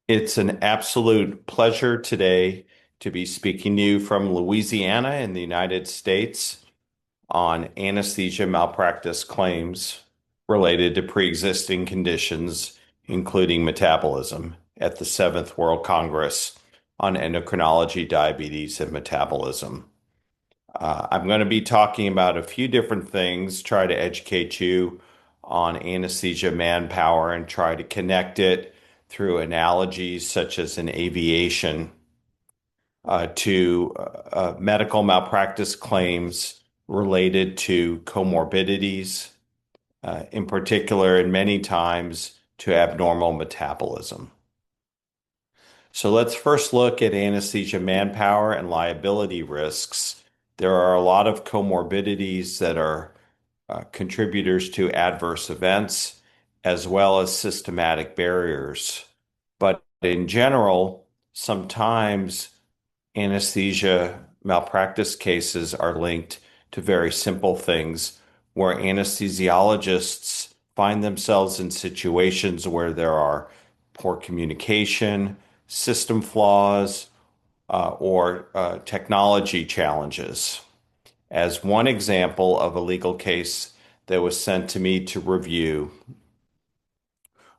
It's an absolute pleasure today to be speaking to you from Louisiana in the United States on anesthesia malpractice claims related to pre-existing conditions, including metabolism, at the Seventh World Congress on Endocrinology, Diabetes, and Metabolism. I'm going to be talking about a few different things, try to educate you on anesthesia manpower and try to connect it through analogies such as in aviation to medical malpractice claims related to comorbidities, in particular, and many times to abnormal metabolism. So let's first look at anesthesia manpower and liability risks. There are a lot of comorbidities that are contributors to adverse events, as well as systematic barriers. But in general, sometimes anesthesia malpractice cases are linked to very simple things where anesthesiologists find themselves in situations where there are poor communication, system flaws, or technology challenges. As one example of a legal case that was sent to me to review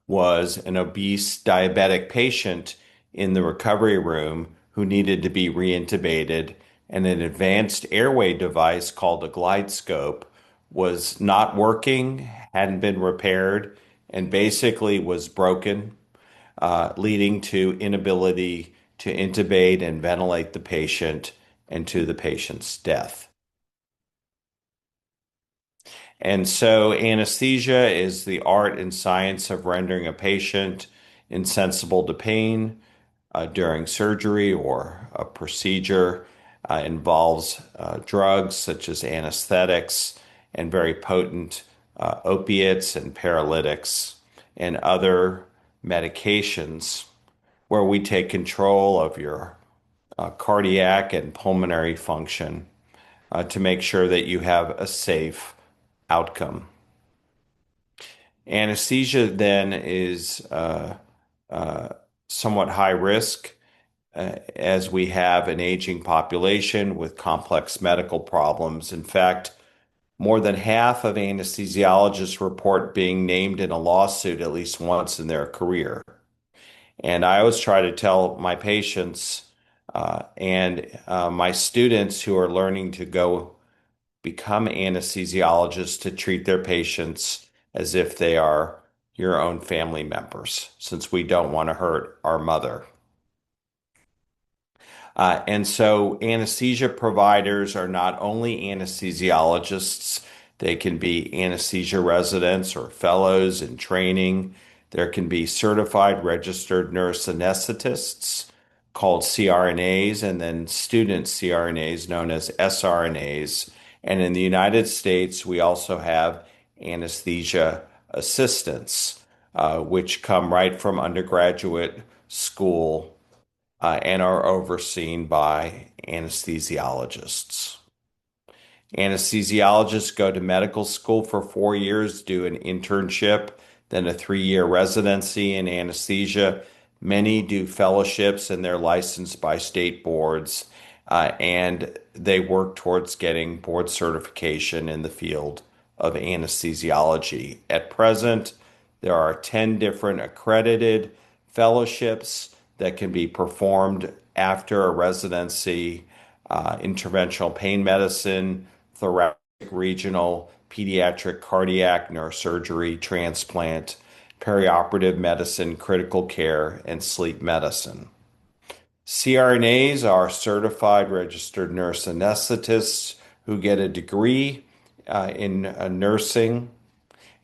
was an obese diabetic patient in the recovery room who needed to be reintubated, and an advanced airway device called a glide scope was not working, hadn't been repaired, and basically was broken, leading to inability to intubate and ventilate the patient and to the patient's death. And so, anesthesia is the art and science of rendering a patient insensible to pain during surgery or a procedure. Involves drugs such as anesthetics and very potent opiates and paralytics and other medications where we take control of your cardiac and pulmonary function to make sure that you have a safe outcome. Anesthesia then is uh, somewhat high risk as we have an aging population with complex medical problems. In fact, more than half of anesthesiologists report being named in a lawsuit at least once in their career. And I always try to tell my patients and my students who are learning to go become anesthesiologists to treat their patients as if they are your own family members, since we don't want to hurt our mother. And so anesthesia providers are not only anesthesiologists, they can be anesthesia residents or fellows in training. There can be certified registered nurse anesthetists called CRNAs, and then student CRNAs known as SRNAs. And in the United States, we also have anesthesia assistants, which come right from undergraduate school and are overseen by anesthesiologists. Anesthesiologists go to medical school for 4 years, do an internship, then a 3-year residency in anesthesia. Many do fellowships and they're licensed by state boards, and they work towards getting board certification in the field of anesthesiology. At present, there are 10 different accredited fellowships that can be performed after a residency: interventional pain medicine, thoracic regional, pediatric cardiac neurosurgery, transplant, perioperative medicine, critical care, and sleep medicine. CRNAs are certified registered nurse anesthetists who get a degree in nursing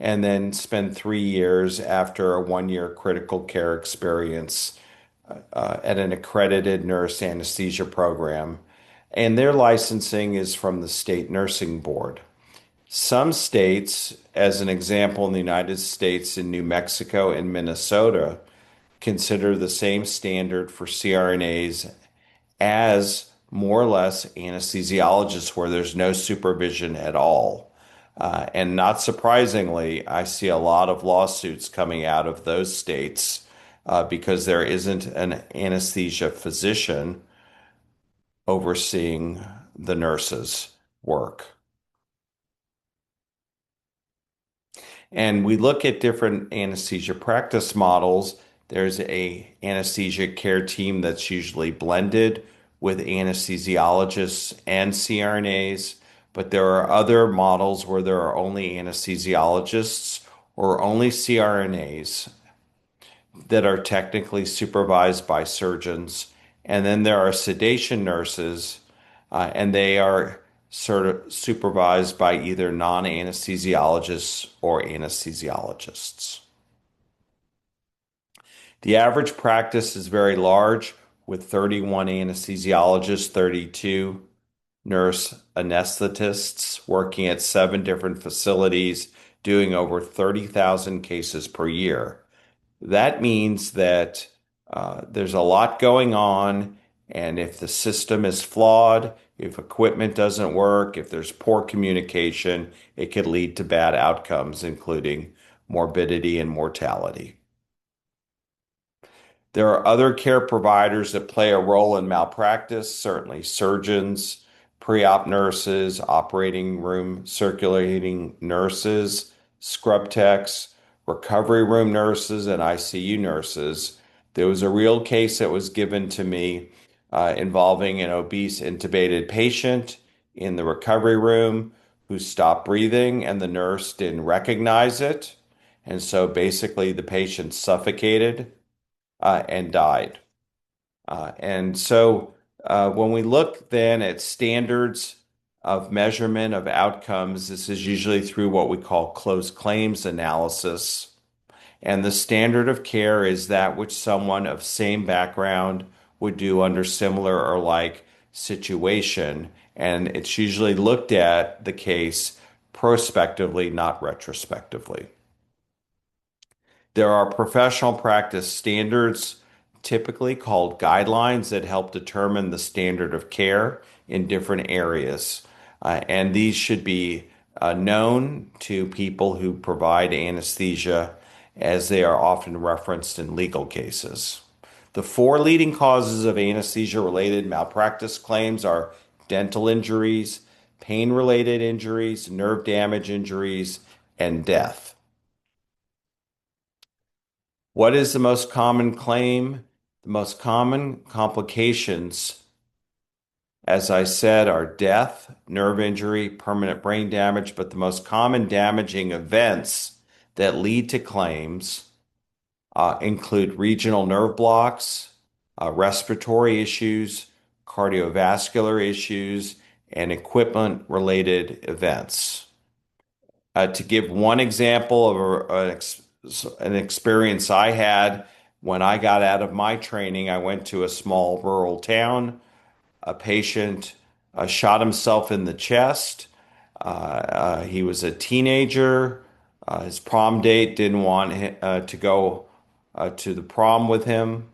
and then spend 3 years after a 1-year critical care experience at an accredited nurse anesthesia program, and their licensing is from the state nursing board. Some states, as an example, in the United States, in New Mexico and Minnesota, consider the same standard for CRNAs as more or less anesthesiologists, where there's no supervision at all. And not surprisingly, I see a lot of lawsuits coming out of those states because there isn't an anesthesia physician overseeing the nurse's work. And we look at different anesthesia practice models. There's a anesthesia care team that's usually blended with anesthesiologists and CRNAs, but there are other models where there are only anesthesiologists or only CRNAs that are technically supervised by surgeons. And then there are sedation nurses, and they are sort of supervised by either non-anesthesiologists or anesthesiologists. The average practice is very large, with 31 anesthesiologists, 32 nurse anesthetists working at 7 different facilities, doing over 30,000 cases per year. That means that there's a lot going on, and if the system is flawed, if equipment doesn't work, if there's poor communication, it could lead to bad outcomes, including morbidity and mortality. There are other care providers that play a role in malpractice, certainly surgeons, pre-op nurses, operating room circulating nurses, scrub techs, recovery room nurses, and ICU nurses. There was a real case that was given to me involving an obese intubated patient in the recovery room who stopped breathing, and the nurse didn't recognize it. And so basically, the patient suffocated and died. And so when we look then at standards of measurement of outcomes, this is usually through what we call closed claims analysis. And the standard of care is that which someone of same background would do under similar or like situation. And it's usually looked at the case prospectively, not retrospectively. There are professional practice standards, typically called guidelines, that help determine the standard of care in different areas. And these should be known to people who provide anesthesia, as they are often referenced in legal cases. The 4 leading causes of anesthesia-related malpractice claims are dental injuries, pain-related injuries, nerve damage injuries, and death. What is the most common claim? The most common complications, as I said, are death, nerve injury, permanent brain damage, but the most common damaging events that lead to claims include regional nerve blocks, respiratory issues, cardiovascular issues, and equipment-related events. To give one example of an experience I had when I got out of my training, I went to a small rural town. A patient shot himself in the chest. He was a teenager. His prom date didn't want to go to the prom with him.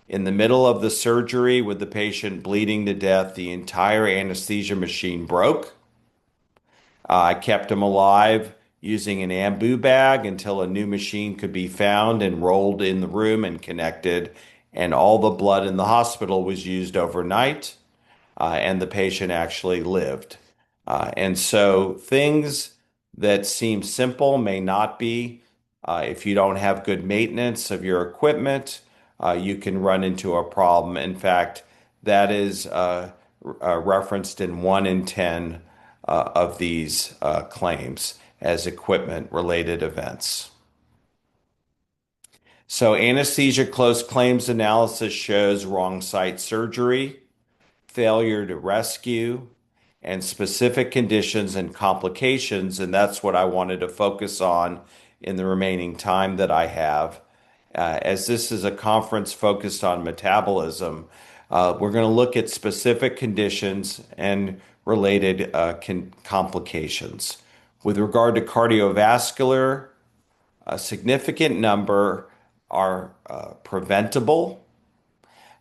In the middle of the surgery, with the patient bleeding to death, the entire anesthesia machine broke. I kept him alive using an ambu bag until a new machine could be found and rolled in the room and connected, and all the blood in the hospital was used overnight, and the patient actually lived. And so things that seem simple may not be. If you don't have good maintenance of your equipment, you can run into a problem. In fact, that is referenced in 1 in 10 of these claims as equipment-related events. So anesthesia closed claims analysis shows wrong site surgery, failure to rescue, and specific conditions and complications, and that's what I wanted to focus on in the remaining time that I have. As this is a conference focused on metabolism, we're going to look at specific conditions and related complications. With regard to cardiovascular, a significant number are preventable,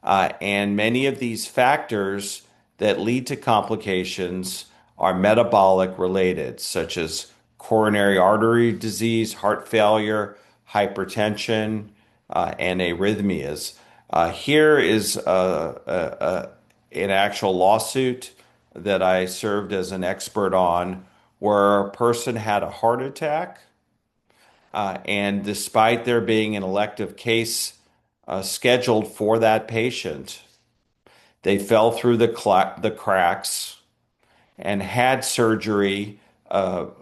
and many of these factors that lead to complications are metabolic related, such as coronary artery disease, heart failure, hypertension, and arrhythmias. Here is an actual lawsuit that I served as an expert on, where a person had a heart attack, and despite there being an elective case scheduled for that patient, they fell through the cracks and had surgery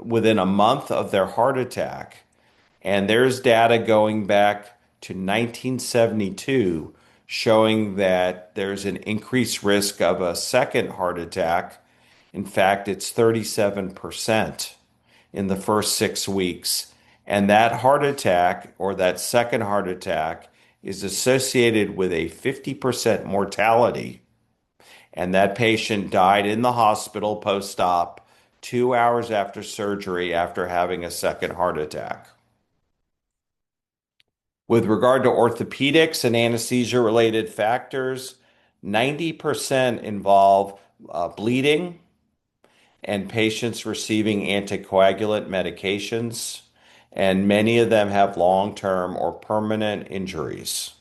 within a month of their heart attack. And there's data going back to 1972 showing that there's an increased risk of a second heart attack. In fact, it's 37% in the first 6 weeks. And that heart attack, or that second heart attack, is associated with a 50% mortality. And that patient died in the hospital post-op 2 hours after surgery after having a second heart attack. With regard to orthopedics and anesthesia-related factors, 90% involve bleeding and patients receiving anticoagulant medications, and many of them have long-term or permanent injuries.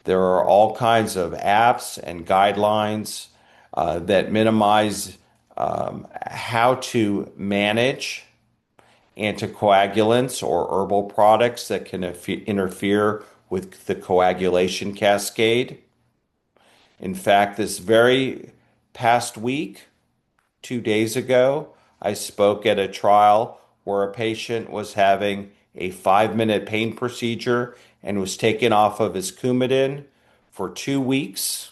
There are all kinds of apps and guidelines that minimize how to manage anticoagulants or herbal products that can interfere with the coagulation cascade. In fact, this very past week, 2 days ago, I spoke at a trial where a patient was having a 5-minute pain procedure and was taken off of his Coumadin for 2 weeks,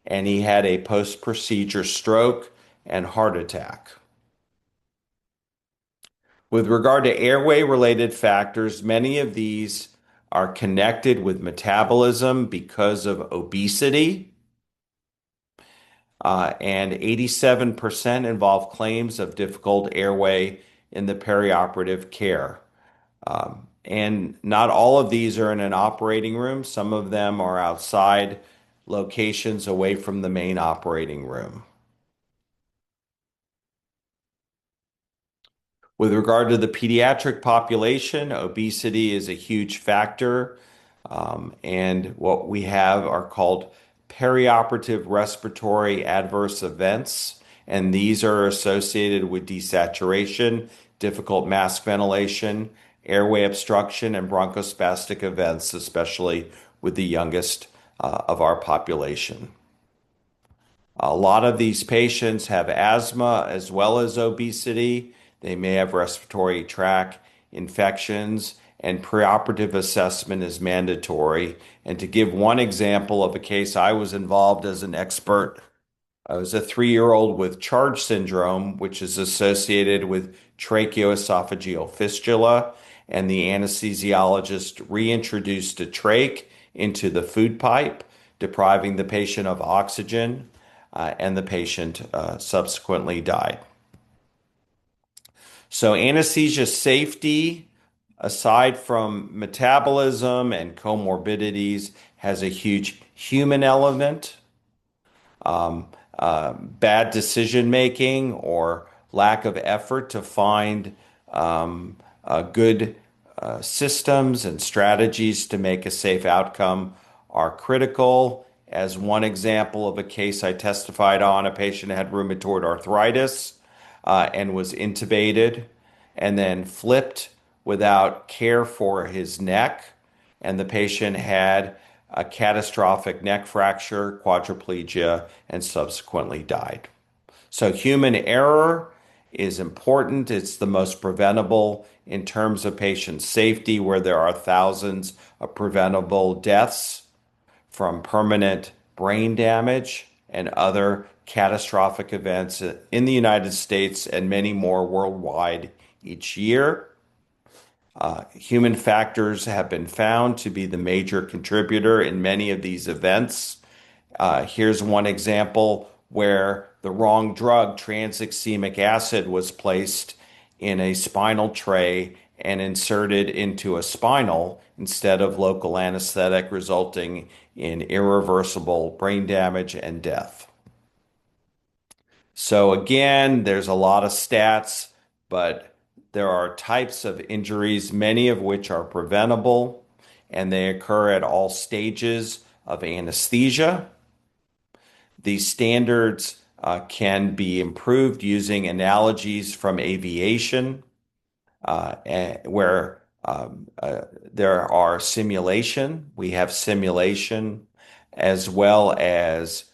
and he had a post-procedure stroke and heart attack. With regard to airway-related factors, many of these are connected with metabolism because of obesity, and 87% involve claims of difficult airway in the perioperative care. And not all of these are in an operating room. Some of them are outside locations away from the main operating room. With regard to the pediatric population, obesity is a huge factor. And what we have are called perioperative respiratory adverse events. And these are associated with desaturation, difficult mask ventilation, airway obstruction, and bronchospastic events, especially with the youngest of our population. A lot of these patients have asthma as well as obesity. They may have respiratory tract infections, and preoperative assessment is mandatory. And to give one example of a case I was involved as an expert, I was a 3-year-old with Charge syndrome, which is associated with tracheoesophageal fistula, and the anesthesiologist reintroduced a trach into the food pipe, depriving the patient of oxygen, and the patient subsequently died. So anesthesia safety, aside from metabolism and comorbidities, has a huge human element. Bad decision making or lack of effort to find good systems and strategies to make a safe outcome are critical. As one example of a case I testified on, a patient had rheumatoid arthritis and was intubated and then flipped without care for his neck, and the patient had a catastrophic neck fracture, quadriplegia, and subsequently died. So human error is important. It's the most preventable in terms of patient safety, where there are thousands of preventable deaths from permanent brain damage and other catastrophic events in the United States and many more worldwide each year. Human factors have been found to be the major contributor in many of these events. Here's one example where the wrong drug, tranexamic acid, was placed in a spinal tray and inserted into a spinal instead of local anesthetic, resulting in irreversible brain damage and death. So again, there's a lot of stats, but there are types of injuries, many of which are preventable, and they occur at all stages of anesthesia. These standards can be improved using analogies from aviation, where there are simulation. We have simulation as well as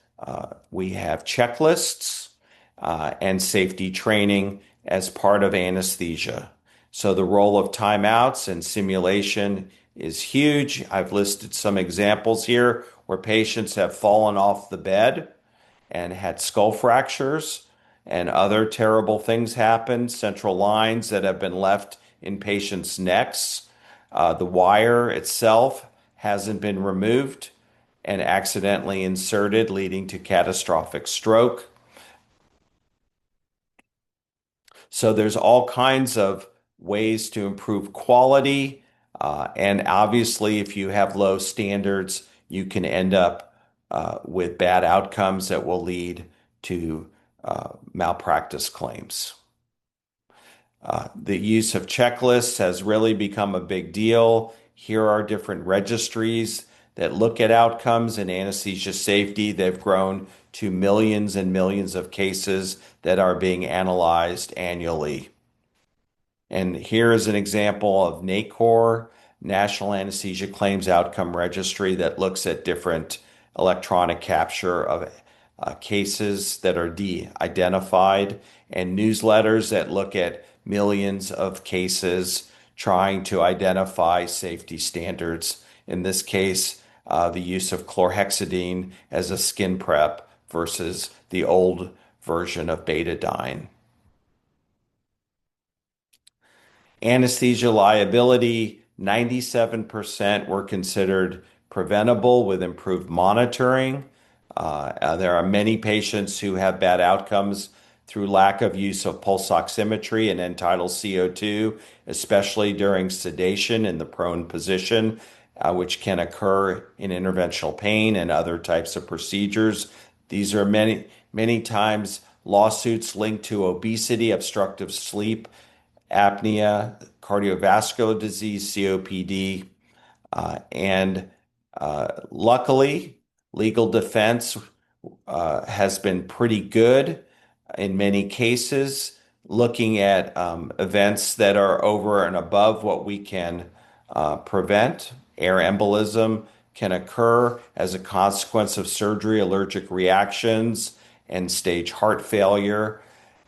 we have checklists and safety training as part of anesthesia. So the role of timeouts and simulation is huge. I've listed some examples here where patients have fallen off the bed and had skull fractures and other terrible things happen, central lines that have been left in patients' necks. The wire itself hasn't been removed and accidentally inserted, leading to catastrophic stroke. So there's all kinds of ways to improve quality. And obviously, if you have low standards, you can end up with bad outcomes that will lead to malpractice claims. The use of checklists has really become a big deal. Here are different registries that look at outcomes in anesthesia safety. They've grown to millions and millions of cases that are being analyzed annually. And here is an example of NACOR, National Anesthesia Claims Outcome Registry, that looks at different electronic capture of cases that are de-identified, and newsletters that look at millions of cases trying to identify safety standards. In this case, the use of chlorhexidine as a skin prep versus the old version of betadine. Anesthesia liability, 97% were considered preventable with improved monitoring. There are many patients who have bad outcomes through lack of use of pulse oximetry and end-tidal CO2, especially during sedation in the prone position, which can occur in interventional pain and other types of procedures. These are many times lawsuits linked to obesity, obstructive sleep apnea, cardiovascular disease, COPD, and luckily, legal defense has been pretty good in many cases, looking at events that are over and above what we can prevent. Air embolism can occur as a consequence of surgery, allergic reactions, and stage heart failure.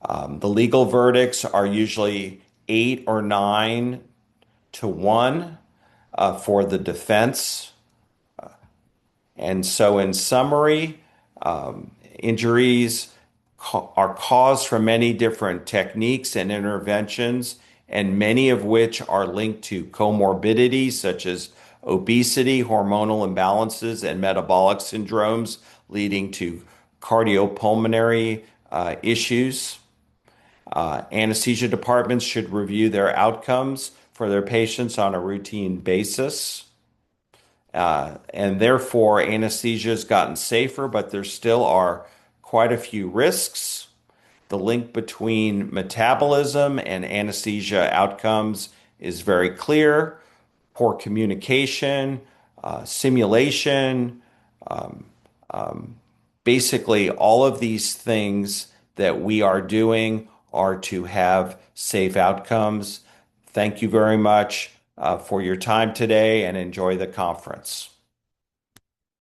The legal verdicts are usually 8 or 9 to 1 for the defense. And so, in summary, injuries are caused from many different techniques and interventions, and many of which are linked to comorbidities such as obesity, hormonal imbalances, and metabolic syndromes, leading to cardiopulmonary issues. Anesthesia departments should review their outcomes for their patients on a routine basis. And therefore, anesthesia has gotten safer, but there still are quite a few risks. The link between metabolism and anesthesia outcomes is very clear. Poor communication, simulation, basically all of these things that we are doing are to have safe outcomes. Thank you very much for your time today and enjoy the conference.